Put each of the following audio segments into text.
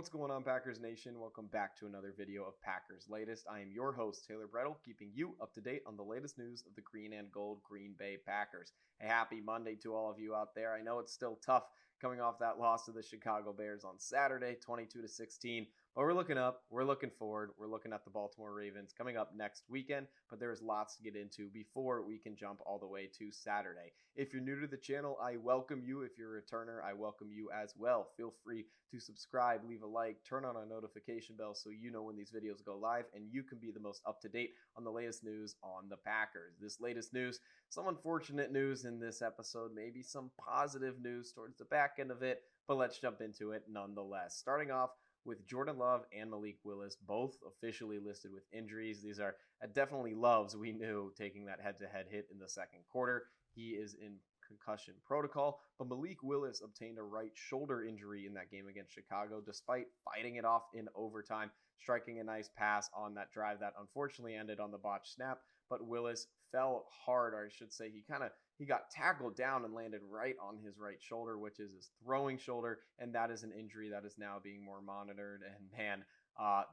What's going on, Packers Nation? Welcome back to another video of Packers Latest. I am your host, Taylor Bretl, keeping you up to date on the latest news of the green and gold Green Bay Packers. A happy Monday to all of you out there. I know it's still tough coming off that loss to the Chicago Bears on Saturday, 22-16. But we're looking up, we're looking forward, we're looking at the Baltimore Ravens coming up next weekend, but there's lots to get into before we can jump all the way to Saturday. If you're new to the channel, I welcome you. If you're a returner, I welcome you as well. Feel free to subscribe, leave a like, turn on a notification bell so you know when these videos go live and you can be the most up-to-date on the latest news on the Packers. This latest news, some unfortunate news in this episode, maybe some positive news towards the back end of it, but let's jump into it nonetheless. Starting off with Jordan Love and Malik Willis, both officially listed with injuries. These are definitely Loves, we knew, taking that head-to-head hit in the second quarter. He is in concussion protocol, but Malik Willis obtained a right shoulder injury in that game against Chicago, despite fighting it off in overtime, striking a nice pass on that drive that unfortunately ended on the botched snap. But Willis fell hard, or I should say he got tackled down and landed right on his right shoulder, which is his throwing shoulder, and that is an injury that is now being more monitored. And man,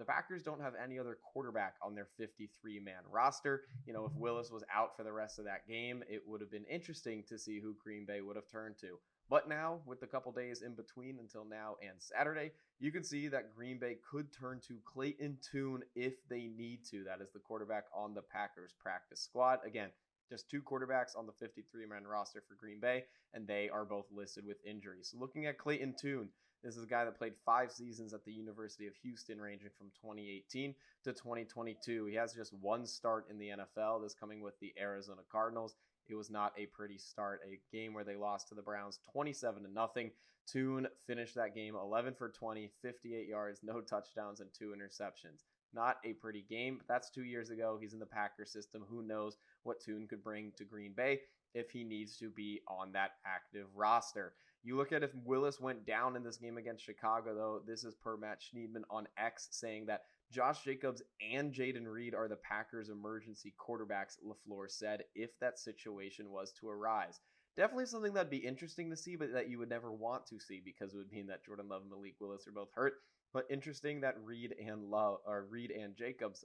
the Packers don't have any other quarterback on their 53-man roster. You know, if Willis was out for the rest of that game, it would have been interesting to see who Green Bay would have turned to. But now, with a couple days in between until now and Saturday, you can see that Green Bay could turn to Clayton Tune if they need to. That is the quarterback on the Packers practice squad. Again, just two quarterbacks on the 53-man roster for Green Bay, and they are both listed with injuries. So looking at Clayton Tune, this is a guy that played 5 seasons at the University of Houston, ranging from 2018 to 2022. He has just one start in the NFL, this coming with the Arizona Cardinals. It was not a pretty start, a game where they lost to the Browns 27-0. Tune finished that game 11 for 20, 58 yards, no touchdowns, and 2 interceptions. Not a pretty game, but that's 2 years ago. He's in the Packers system. Who knows what Tune could bring to Green Bay if he needs to be on that active roster. You look at if Willis went down in this game against Chicago, though, this is per Matt Schneidman on X saying that Josh Jacobs and Jaden Reed are the Packers' emergency quarterbacks, LaFleur said, if that situation was to arise. Definitely something that'd be interesting to see, but that you would never want to see because it would mean that Jordan Love and Malik Willis are both hurt. But interesting that Reed and Jacobs,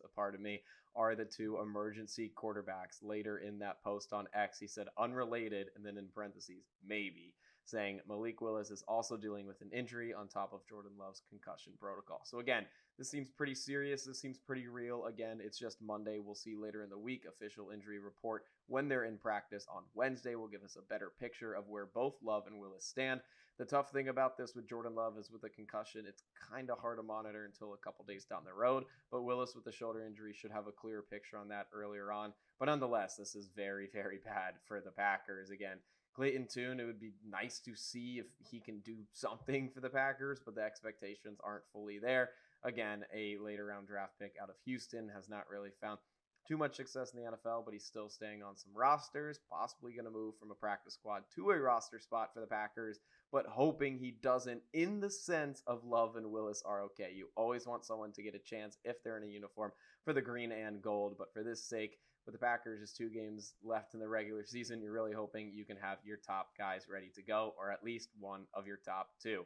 are the two emergency quarterbacks. Later in that post on X, he said unrelated, and then in parentheses, maybe, saying Malik Willis is also dealing with an injury on top of Jordan Love's concussion protocol. So again, this seems pretty serious. This seems pretty real. Again, it's just Monday. We'll see later in the week. Official injury report when they're in practice on Wednesday will give us a better picture of where both Love and Willis stand. The tough thing about this with Jordan Love is with a concussion, it's kind of hard to monitor until a couple days down the road. But Willis with the shoulder injury should have a clearer picture on that earlier on. But nonetheless, this is very, very bad for the Packers. Again, Clayton Tune, it would be nice to see if he can do something for the Packers, but the expectations aren't fully there. Again, a later round draft pick out of Houston has not really found too much success in the NFL, but he's still staying on some rosters, possibly going to move from a practice squad to a roster spot for the Packers, but hoping he doesn't in the sense of Love and Willis are okay. You always want someone to get a chance if they're in a uniform for the green and gold, but for this sake, with the Packers just 2 games left in the regular season, you're really hoping you can have your top guys ready to go, or at least one of your top 2.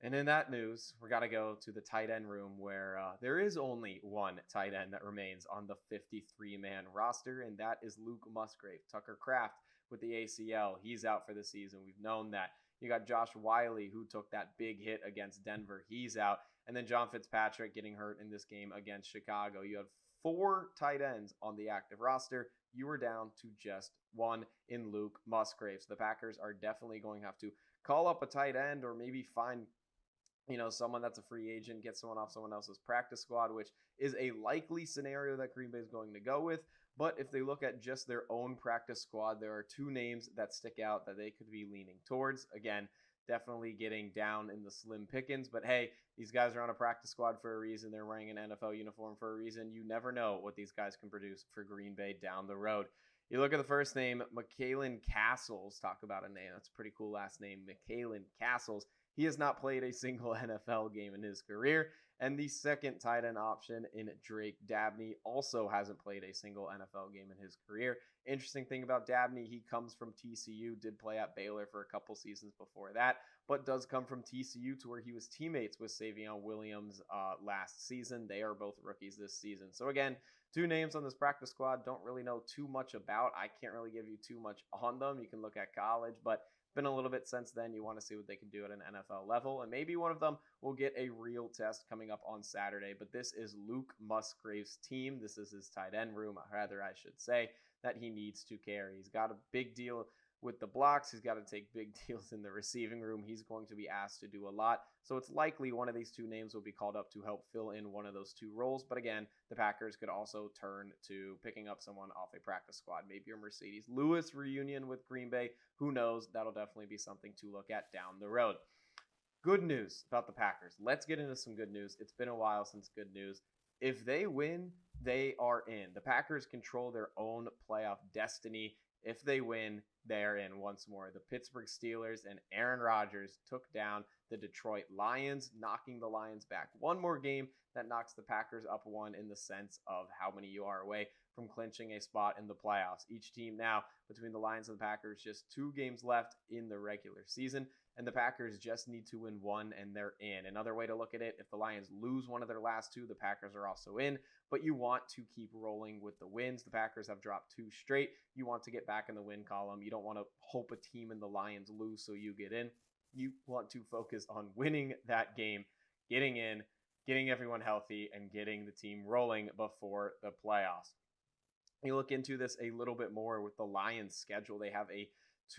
And in that news, we're got to go to the tight end room where there is only one tight end that remains on the 53-man roster, and that is Luke Musgrave. Tucker Kraft with the ACL, he's out for the season. We've known that. You got Josh Wiley, who took that big hit against Denver. He's out. And then John Fitzpatrick getting hurt in this game against Chicago. You have 4 tight ends on the active roster. You were down to just 1 in Luke Musgrave. So the Packers are definitely going to have to call up a tight end or maybe find someone that's a free agent, get someone off someone else's practice squad, which is a likely scenario that Green Bay is going to go with. But if they look at just their own practice squad, there are 2 names that stick out that they could be leaning towards. Again, definitely getting down in the slim pickings, but hey, these guys are on a practice squad for a reason. They're wearing an NFL uniform for a reason. You never know what these guys can produce for Green Bay down the road. You look at the first name, McKalen Castles. Talk about a name. That's a pretty cool last name, McKalen Castles. He has not played a single NFL game in his career. And the second tight end option in Drake Dabney also hasn't played a single NFL game in his career. Interesting thing about Dabney, he comes from TCU, did play at Baylor for a couple seasons before that, but does come from TCU to where he was teammates with Savion Williams last season. They are both rookies this season. So again, two names on this practice squad, don't really know too much about. I can't really give you too much on them. You can look at college, but been a little bit since then. You want to see what they can do at an NFL level, and maybe one of them will get a real test coming up on Saturday. But this is Luke Musgrave's team. This is his tight end room, rather I should say, that he needs to carry. He's got a big deal with the blocks. He's got to take big deals in the receiving room. He's going to be asked to do a lot. So it's likely one of these two names will be called up to help fill in one of those two roles. But again, the Packers could also turn to picking up someone off a practice squad, maybe a Mercedes Lewis reunion with Green Bay. Who knows? That'll definitely be something to look at down the road. Good news about the Packers. Let's get into some good news. It's been a while since good news. If they win, they are in. The Packers control their own playoff destiny. If they win, they're in once more. The Pittsburgh Steelers and Aaron Rodgers took down the Detroit Lions, knocking the Lions back one more game. That knocks the Packers up one in the sense of how many you are away from clinching a spot in the playoffs. Each team now, between the Lions and the Packers, just 2 games left in the regular season, and the Packers just need to win one and they're in. Another way to look at it, if the Lions lose one of their last 2, the Packers are also in, but you want to keep rolling with the wins. The Packers have dropped 2 straight. You want to get back in the win column. You don't want to hope a team in the Lions lose so you get in. You want to focus on winning that game, getting in, getting everyone healthy, and getting the team rolling before the playoffs. You look into this a little bit more with the Lions schedule. They have a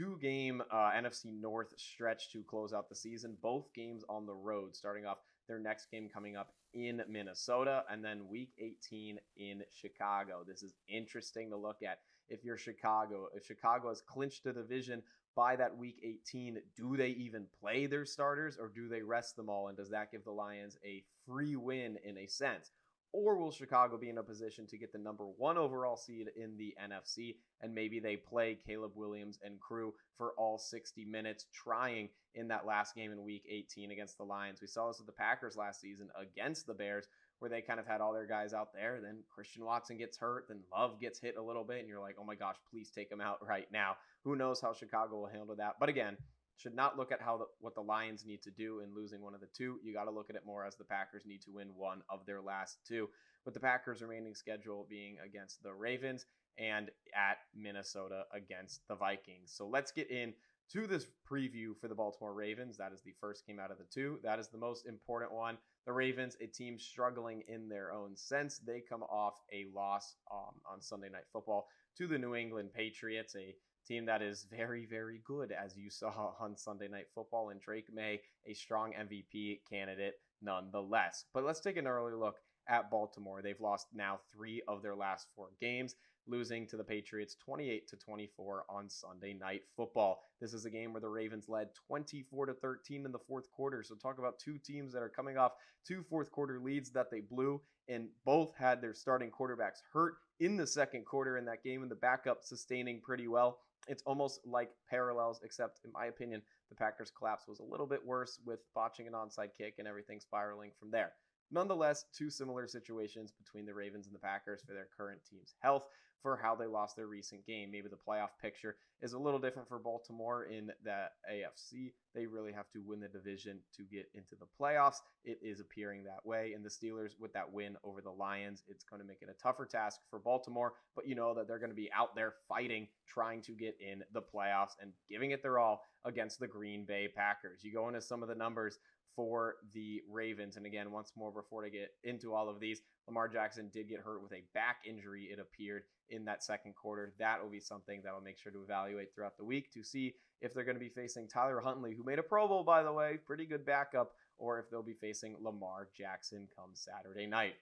2-game NFC North stretch to close out the season, both games on the road, starting off their next game coming up in Minnesota, and then week 18 in Chicago. This is interesting to look at. If you're Chicago, if Chicago has clinched the division by that week 18, do they even play their starters, or do they rest them all? And does that give the Lions a free win in a sense? Or will Chicago be in a position to get the number 1 overall seed in the NFC, and maybe they play Caleb Williams and crew for all 60 minutes, trying in that last game in week 18 against the Lions? We saw this with the Packers last season against the Bears, where they kind of had all their guys out there. Then Christian Watson gets hurt, then Love gets hit a little bit, and you're like, oh my gosh, please take him out right now. Who knows how Chicago will handle that? But again, should not look at what the Lions need to do in losing one of the 2. You got to look at it more as the Packers need to win one of their last 2, with the Packers' remaining schedule being against the Ravens and at Minnesota against the Vikings. So let's get into this preview for the Baltimore Ravens. That is the first game out of the 2. That is the most important one. The Ravens, a team struggling in their own sense. They come off a loss on Sunday Night Football to the New England Patriots, a team that is very, very good, as you saw on Sunday Night Football, and Drake May, a strong MVP candidate nonetheless. But let's take an early look at Baltimore. They've lost now 3 of their last 4 games, losing to the Patriots 28-24 on Sunday Night Football. This is a game where the Ravens led 24-13 in the fourth quarter. So talk about 2 teams that are coming off 2 fourth quarter leads that they blew, and both had their starting quarterbacks hurt in the second quarter in that game, and the backup sustaining pretty well. It's almost like parallels, except in my opinion, the Packers' collapse was a little bit worse with botching an onside kick and everything spiraling from there. Nonetheless, 2 similar situations between the Ravens and the Packers for their current team's health, for how they lost their recent game. Maybe the playoff picture is a little different for Baltimore in the AFC. They really have to win the division to get into the playoffs. It is appearing that way. And the Steelers, with that win over the Lions, it's going to make it a tougher task for Baltimore. But you know that they're going to be out there fighting, trying to get in the playoffs and giving it their all against the Green Bay Packers. You go into some of the numbers for the Ravens. And again, once more, before I get into all of these, Lamar Jackson did get hurt with a back injury, it appeared, in that second quarter. That will be something that I'll make sure to evaluate throughout the week to see if they're going to be facing Tyler Huntley, who made a Pro Bowl, by the way, pretty good backup, or if they'll be facing Lamar Jackson come Saturday night.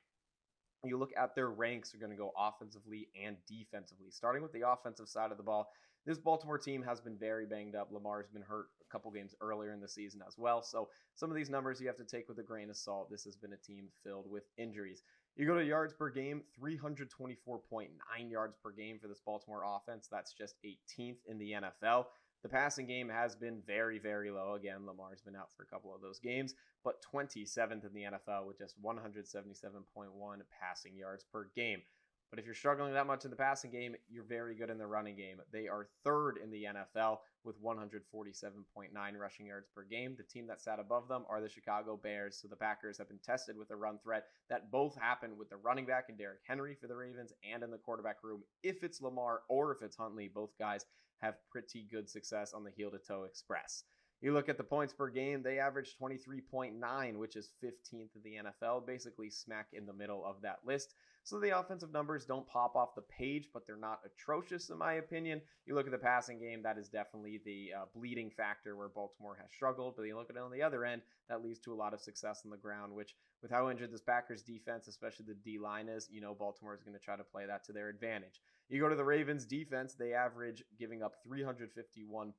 You look at their ranks, they're going to go offensively and defensively. Starting with the offensive side of the ball, this Baltimore team has been very banged up. Lamar's been hurt a couple games earlier in the season as well. So some of these numbers you have to take with a grain of salt. This has been a team filled with injuries. You go to yards per game, 324.9 yards per game for this Baltimore offense. That's just 18th in the NFL. The passing game has been very, very low. Again, Lamar's been out for a couple of those games, but 27th in the NFL with just 177.1 passing yards per game. But if you're struggling that much in the passing game, you're very good in the running game. They are third in the NFL with 147.9 rushing yards per game. The team that sat above them are the Chicago Bears. So the Packers have been tested with a run threat that both happen with the running back and Derrick Henry for the Ravens and in the quarterback room. If it's Lamar or if it's Huntley, both guys have pretty good success on the heel-to-toe express. You look at the points per game, they average 23.9, which is 15th in the NFL, basically smack in the middle of that list. So the offensive numbers don't pop off the page, but they're not atrocious in my opinion. You look at the passing game, that is definitely the bleeding factor where Baltimore has struggled. But you look at it on the other end, that leads to a lot of success on the ground, which with how injured this Packers defense, especially the D-line is, Baltimore is going to try to play that to their advantage. You go to the Ravens defense, they average giving up 351.6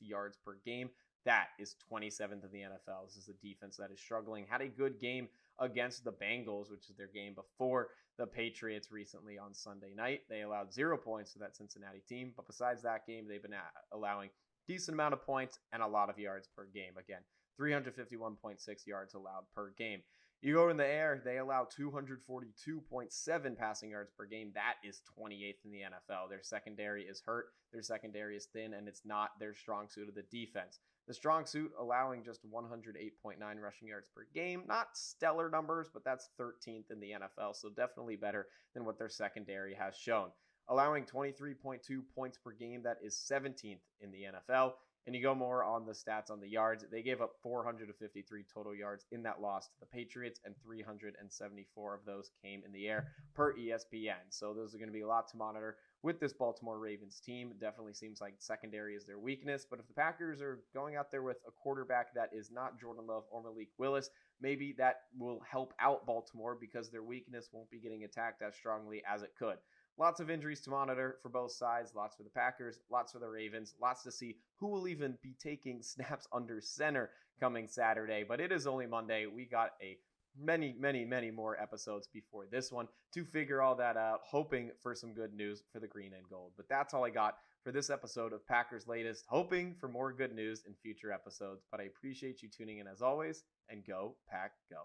yards per game. That is 27th in the NFL. This is a defense that is struggling. Had a good game against the Bengals, which is their game before the Patriots recently on Sunday night. They allowed 0 points to that Cincinnati team. But besides that game, they've been allowing a decent amount of points and a lot of yards per game. Again, 351.6 yards allowed per game. You go in the air, they allow 242.7 passing yards per game. That is 28th in the NFL. Their secondary is hurt. Their secondary is thin, and it's not their strong suit of the defense. The strong suit allowing just 108.9 rushing yards per game. Not stellar numbers, but that's 13th in the NFL, so definitely better than what their secondary has shown. Allowing 23.2 points per game, that is 17th in the NFL. And you go more on the stats on the yards. They gave up 453 total yards in that loss to the Patriots, and 374 of those came in the air per ESPN. So those are going to be a lot to monitor with this Baltimore Ravens team. It definitely seems like secondary is their weakness. But if the Packers are going out there with a quarterback that is not Jordan Love or Malik Willis, maybe that will help out Baltimore because their weakness won't be getting attacked as strongly as it could. Lots of injuries to monitor for both sides, lots for the Packers, lots for the Ravens, lots to see who will even be taking snaps under center coming Saturday. But it is only Monday. We got many more episodes before this one to figure all that out, hoping for some good news for the green and gold. But that's all I got for this episode of Packers Latest, hoping for more good news in future episodes. But I appreciate you tuning in as always, and go Pack Go.